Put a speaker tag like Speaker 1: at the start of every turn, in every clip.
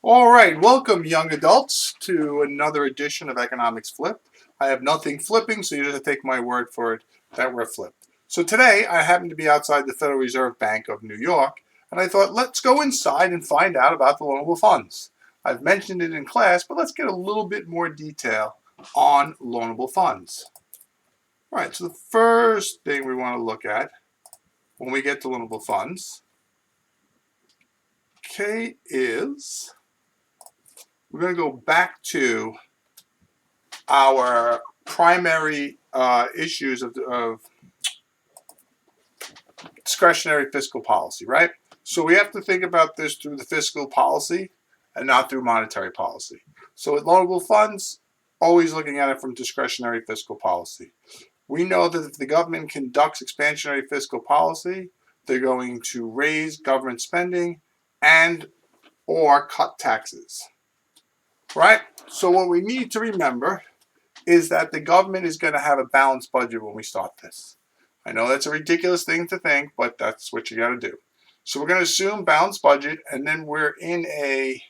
Speaker 1: All right, welcome, young adults, to another edition of Economics Flipped. I have nothing flipping, so you just have to take my word for it that we're flipped. So today, I happen to be outside the Federal Reserve Bank of New York, and I thought, let's go inside and find out about the loanable funds. I've mentioned it in class, but let's get a little bit more detail on loanable funds. All right, so the first thing we want to look at when we get to loanable funds, okay, is we're going to go back to our primary issues of discretionary fiscal policy, right? So we have to think about this through the fiscal policy and not through monetary policy. So with loanable funds, always looking at it from discretionary fiscal policy. We know that if the government conducts expansionary fiscal policy, they're going to raise government spending and or cut taxes, right? So what we need to remember is that the government is going to have a balanced budget when we start this. I know that's a ridiculous thing to think, but that's what you got to do. So we're going to assume balanced budget, and then we're in a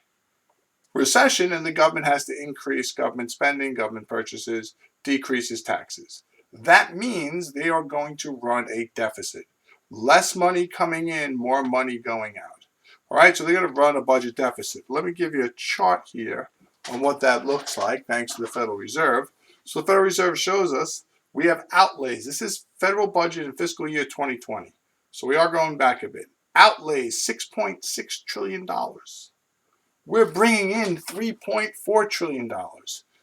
Speaker 1: recession, and the government has to increase government spending, government purchases, decreases taxes. That means they are going to run a deficit. Less money coming in, more money going out. All right, so they're going to run a budget deficit. Let me give you a chart here on what that looks like, thanks to the Federal Reserve. So the Federal Reserve shows us we have outlays. This is federal budget in fiscal year 2020. So we are going back a bit. Outlays $6.6 trillion. We're bringing in $3.4 trillion.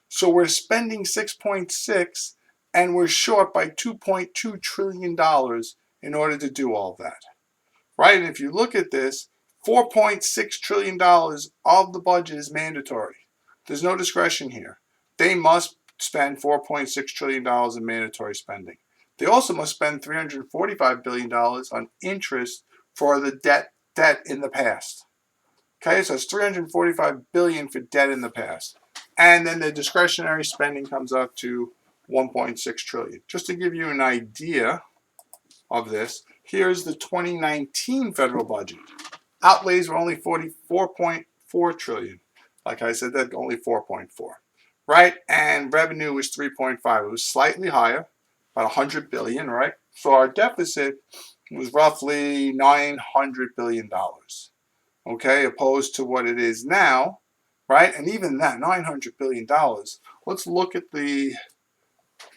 Speaker 1: So we're spending 6.6 and we're short by $2.2 trillion in order to do all that. Right? And if you look at this, $4.6 trillion of the budget is mandatory. There's no discretion here. They must spend $4.6 trillion in mandatory spending. They also must spend $345 billion on interest for the debt in the past. Okay, so it's $345 billion for debt in the past. And then the discretionary spending comes up to $1.6 trillion. Just to give you an idea of this, here's the 2019 federal budget. Outlays were only $44.4 trillion. Like I said, that only 4.4, right? And revenue was 3.5. It was slightly higher, about 100 billion, right? So our deficit was roughly $900 billion, okay, opposed to what it is now, right? And even that $900 billion. Let's look at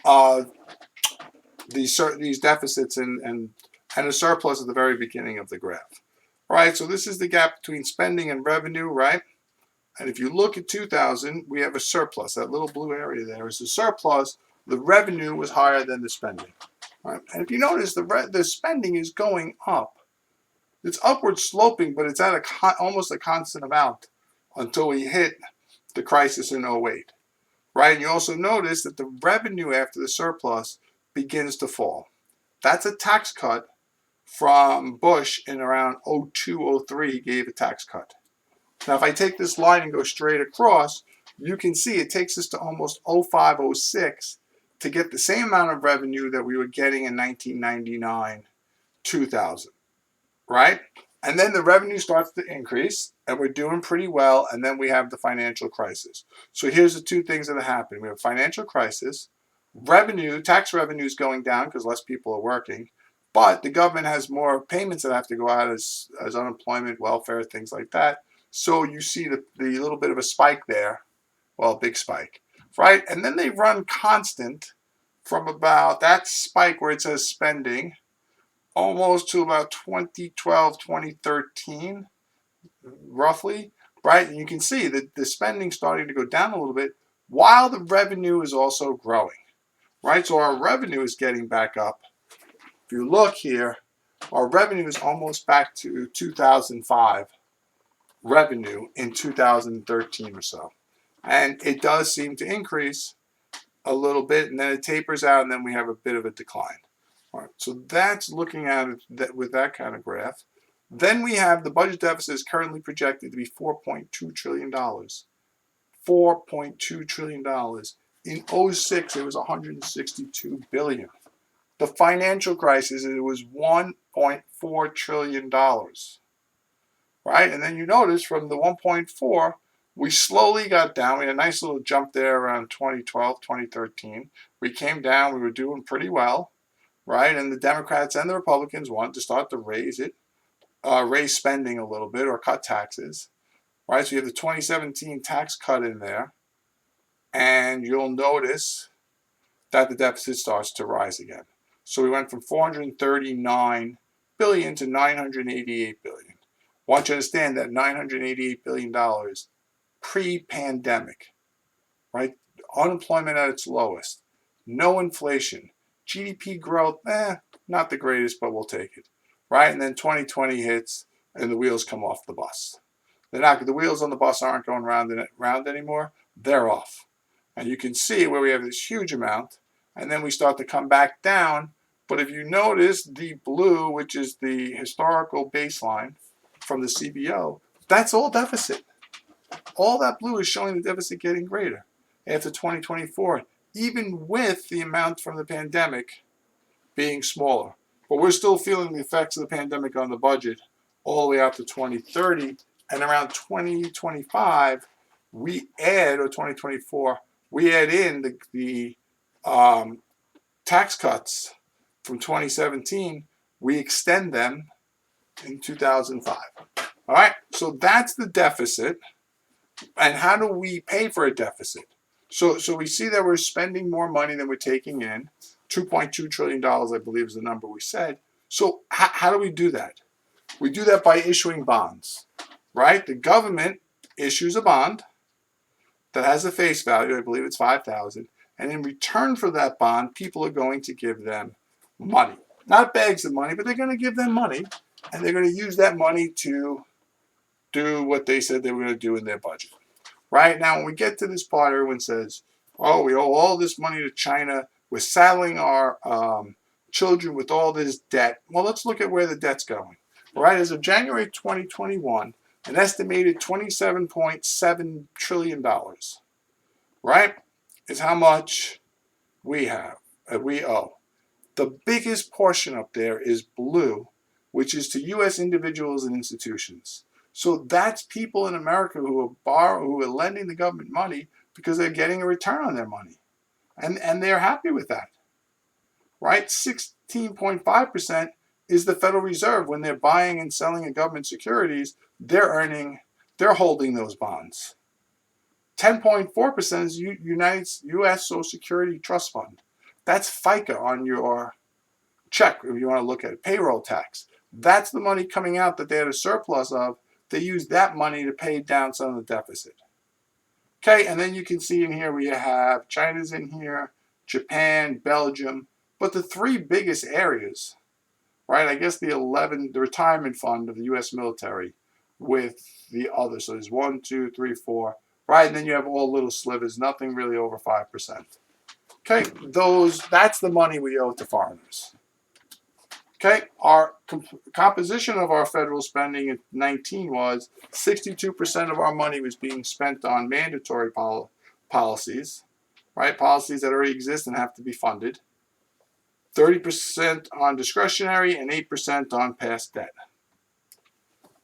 Speaker 1: uh, these deficits and a surplus at the very beginning of the graph, right? So this is the gap between spending and revenue, right? And if you look at 2000, we have a surplus. That little blue area there is a surplus. The revenue was higher than the spending, right? And if you notice, the spending is going up. It's upward sloping, but it's at almost a constant amount until we hit the crisis in '08, right? And you also notice that the revenue after the surplus begins to fall. That's a tax cut from Bush in around '02, '03. He gave a tax cut. Now, if I take this line and go straight across, you can see it takes us to almost '05, '06 to get the same amount of revenue that we were getting in 1999, 2000, right? And then the revenue starts to increase, and we're doing pretty well, and then we have the financial crisis. So here's the two things that happen. We have financial crisis, tax revenue is going down because less people are working, but the government has more payments that have to go out as unemployment, welfare, things like that. So you see the little bit of a spike there, well, a big spike, right? And then they run constant from about that spike where it says spending almost to about 2012, 2013, roughly, right? And you can see that the spending starting to go down a little bit while the revenue is also growing, right? So our revenue is getting back up. If you look here, our revenue is almost back to 2005 revenue in 2013 or so. And it does seem to increase a little bit, and then it tapers out, and then we have a bit of a decline. All right, so that's looking at it with that kind of graph. Then we have the budget deficit is currently projected to be $4.2 trillion. $4.2 trillion. In '06, it was $162 billion. The financial crisis, it was $1.4 trillion. right? And then you notice from the 1.4, we slowly got down. We had a nice little jump there around 2012, 2013. We came down. We were doing pretty well, right? And the Democrats and the Republicans wanted to start to raise spending a little bit or cut taxes, right? So you have the 2017 tax cut in there, and you'll notice that the deficit starts to rise again. So we went from 439 billion to 988 billion. I want you to understand that $988 billion pre-pandemic, right? Unemployment at its lowest, no inflation, GDP growth, not the greatest, but we'll take it, right? And then 2020 hits and the wheels come off the bus. The wheels on the bus aren't going round and round anymore. They're off. And you can see where we have this huge amount, and then we start to come back down. But if you notice the blue, which is the historical baseline from the CBO, that's all deficit. All that blue is showing the deficit getting greater after 2024, even with the amount from the pandemic being smaller. But we're still feeling the effects of the pandemic on the budget all the way out to 2030. And around 2025, we add, or 2024, we add in the tax cuts from 2017. We extend them in 2005. All right, so that's the deficit. And how do we pay for a deficit? So we see that we're spending more money than we're taking in. $2.2 trillion, I believe, is the number we said. So how do we do that? We do that by issuing bonds, right? The government issues a bond that has a face value, I believe it's 5,000, and in return for that bond, people are going to give them money. Not bags of money, but they're going to give them money, and they're going to use that money to do what they said they were going to do in their budget. Right now, when we get to this part, everyone says, oh, we owe all this money to China. We're saddling our children with all this debt. Well, let's look at where the debt's going. All right, as of January 2021, an estimated $27.7 trillion, right, is how much we owe. The biggest portion up there is blue, which is to U.S. individuals and institutions. So that's people in America who are lending the government money because they're getting a return on their money. And they're happy with that, right? 16.5% is the Federal Reserve. When they're buying and selling in government securities, they're holding those bonds. 10.4% is U.S. Social Security Trust Fund. That's FICA on your check, if you want to look at it. Payroll tax. That's the money coming out that they had a surplus of. They use that money to pay down some of the deficit. Okay, and then you can see in here we have China's in here, Japan, Belgium, but the three biggest areas, right? I guess the retirement fund of the U.S. military with the others. So there's 1, 2, 3, 4, right? And then you have all little slivers, nothing really over 5%. Okay, that's the money we owe to foreigners. Okay, our composition of our federal spending in 19 was 62% of our money was being spent on mandatory policies, right? Policies that already exist and have to be funded. 30% on discretionary and 8% on past debt.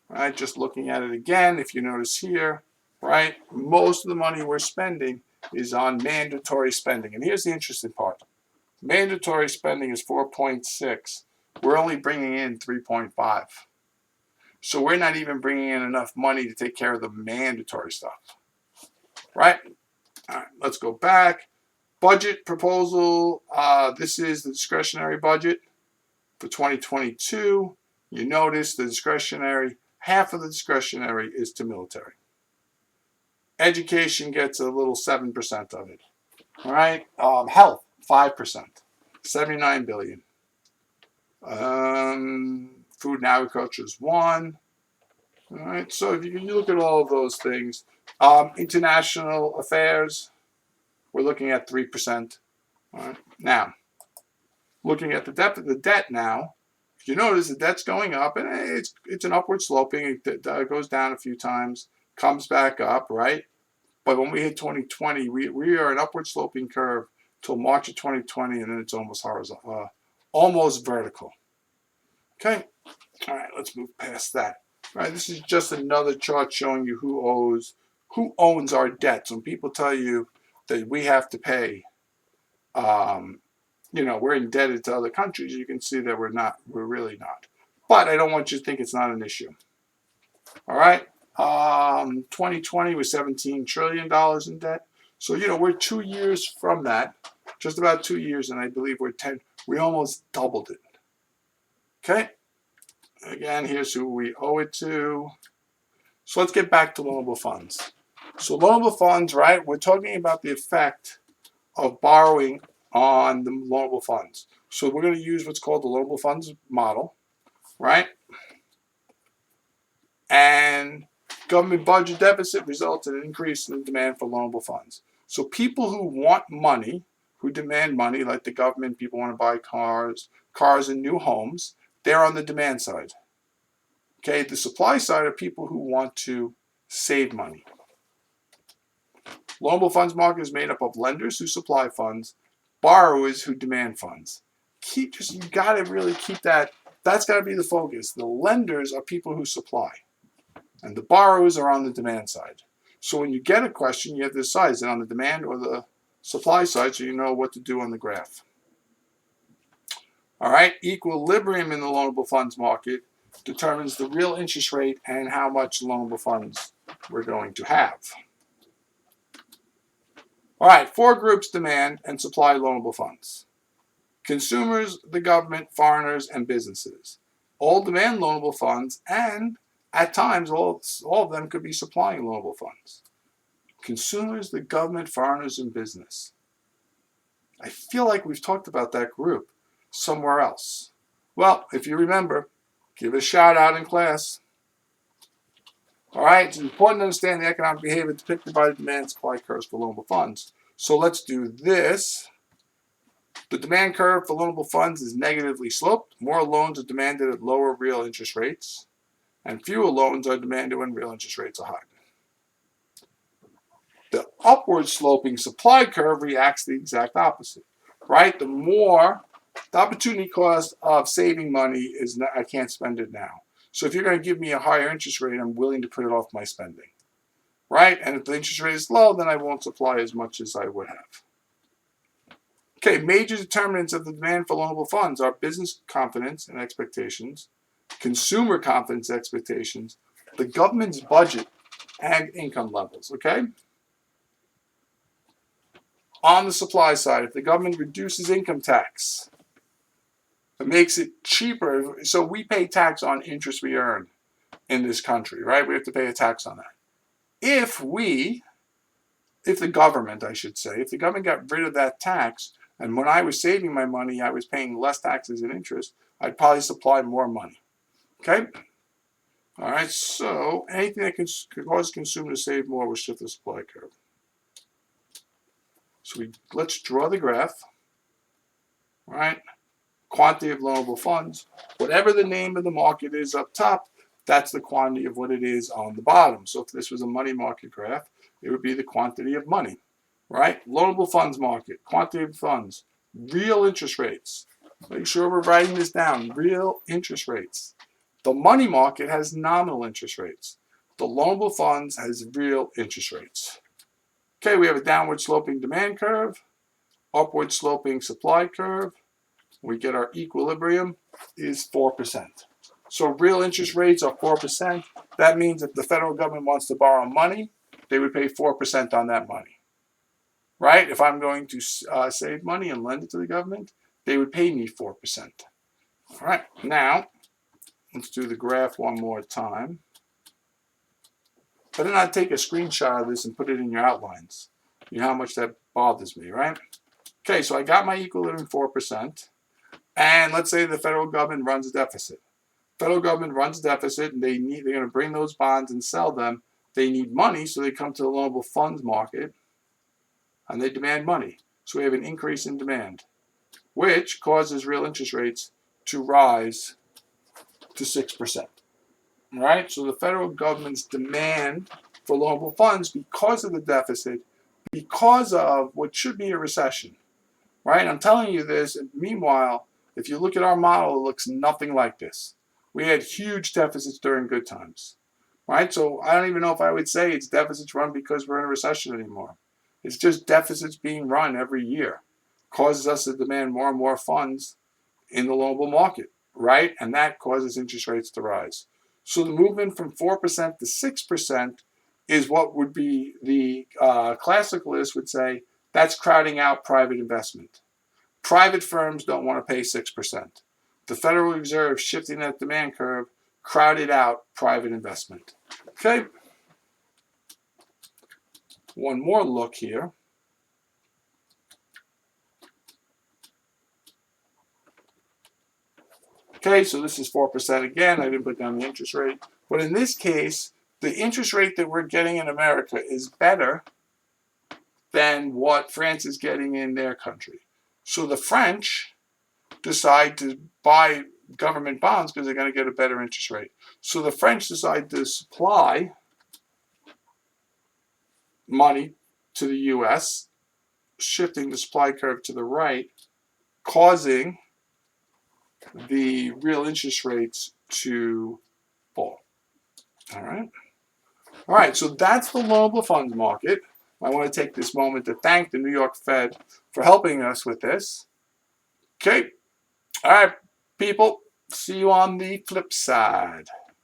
Speaker 1: Right, just looking at it again, if you notice here, right, most of the money we're spending is on mandatory spending. And here's the interesting part. Mandatory spending is 4.6. We're only bringing in 3.5. So we're not even bringing in enough money to take care of the mandatory stuff. Right? All right, let's go back. Budget proposal. This is the discretionary budget for 2022. You notice the discretionary, half of the discretionary is to military. Education gets a little 7% of it. All right. Health, 5%, 79 billion. Food and agriculture is 1. All right. So if you look at all of those things, international affairs, we're looking at 3%. All right. Now, looking at the debt now, if you notice the debt's going up, and it's an upward sloping. It goes down a few times, comes back up, right? But when we hit 2020, we are an upward sloping curve till March of 2020, and then it's almost horizontal, almost vertical. Okay, all right, let's move past that. Right? This is just another chart showing you who owns our debts. When people tell you that we have to pay, we're indebted to other countries, you can see that we're not. We're really not. But I don't want you to think it's not an issue. All right. 2020 was $17 trillion in debt. So, we're 2 years from that, just about 2 years, and I believe we're 10. We almost doubled it. Okay. Again, here's who we owe it to. So let's get back to loanable funds. So loanable funds, right? We're talking about the effect of borrowing on the loanable funds. So we're going to use what's called the loanable funds model, right? And government budget deficit results in an increase in demand for loanable funds. So people who want money, who demand money, like the government, people want to buy cars and new homes, they're on the demand side. Okay, the supply side are people who want to save money. Loanable funds market is made up of lenders who supply funds, borrowers who demand funds. You got to really keep that. That's got to be the focus. The lenders are people who supply, and the borrowers are on the demand side. So when you get a question, you have to decide, is it on the demand or the supply side, so you know what to do on the graph. All right, equilibrium in the loanable funds market determines the real interest rate and how much loanable funds we're going to have. All right, 4 groups demand and supply loanable funds. Consumers, the government, foreigners, and businesses. All demand loanable funds, and at times all of them could be supplying loanable funds. Consumers, the government, foreigners, and business. I feel like we've talked about that group somewhere else. Well, if you remember, give a shout out in class. All right, it's important to understand the economic behavior depicted by the demand and supply curves for loanable funds. So let's do this. The demand curve for loanable funds is negatively sloped. More loans are demanded at lower real interest rates, and fewer loans are demanded when real interest rates are high. The upward sloping supply curve reacts the exact opposite, right? The opportunity cost of saving money is I can't spend it now. So if you're going to give me a higher interest rate, I'm willing to put it off my spending, right? And if the interest rate is low, then I won't supply as much as I would have. Okay, major determinants of the demand for loanable funds are business confidence and expectations, consumer confidence expectations, the government's budget, and income levels, okay? On the supply side, if the government reduces income tax, it makes it cheaper. So we pay tax on interest we earn in this country, right? We have to pay a tax on that. If the government, I should say, if the government got rid of that tax, and when I was saving my money, I was paying less taxes and interest, I'd probably supply more money. Okay? All right, so anything that could cause consumers to save more will shift the supply curve. So let's draw the graph. All right? Quantity of loanable funds. Whatever the name of the market is up top, that's the quantity of what it is on the bottom. So if this was a money market graph, it would be the quantity of money. Right? Loanable funds market, quantity of funds, real interest rates. Make sure we're writing this down. Real interest rates. The money market has nominal interest rates. The loanable funds has real interest rates. Okay, we have a downward sloping demand curve, upward sloping supply curve. We get our equilibrium is 4%. So real interest rates are 4%. That means if the federal government wants to borrow money, they would pay 4% on that money. Right? If I'm going to save money and lend it to the government, they would pay me 4%. All right, now let's do the graph one more time. But then I'd take a screenshot of this and put it in your outlines. You know how much that bothers me, right? Okay, so I got my equilibrium 4%. And let's say the federal government runs a deficit. Federal government runs a deficit, and they're going to bring those bonds and sell them. They need money, so they come to the loanable funds market, and they demand money. So we have an increase in demand, which causes real interest rates to rise to 6%. Right? So the federal government's demand for loanable funds, because of the deficit, because of what should be a recession. Right? I'm telling you this, and meanwhile, if you look at our model, it looks nothing like this. We had huge deficits during good times, right? So I don't even know if I would say it's deficits run because we're in a recession anymore. It's just deficits being run every year causes us to demand more and more funds in the loanable market, right? And that causes interest rates to rise. So the movement from 4% to 6% is what would be the classicalists would say that's crowding out private investment. Private firms don't want to pay 6%. The Federal Reserve shifting that demand curve crowded out private investment. Okay. One more look here. Okay, so this is 4% again. I didn't put down the interest rate. But in this case, the interest rate that we're getting in America is better than what France is getting in their country. So the French decide to buy government bonds because they're going to get a better interest rate. So the French decide to supply money to the U.S., shifting the supply curve to the right, causing the real interest rates to fall. All right. All right, so that's the loanable funds market. I want to take this moment to thank the New York Fed for helping us with this. Okay. All right, people. See you on the flip side.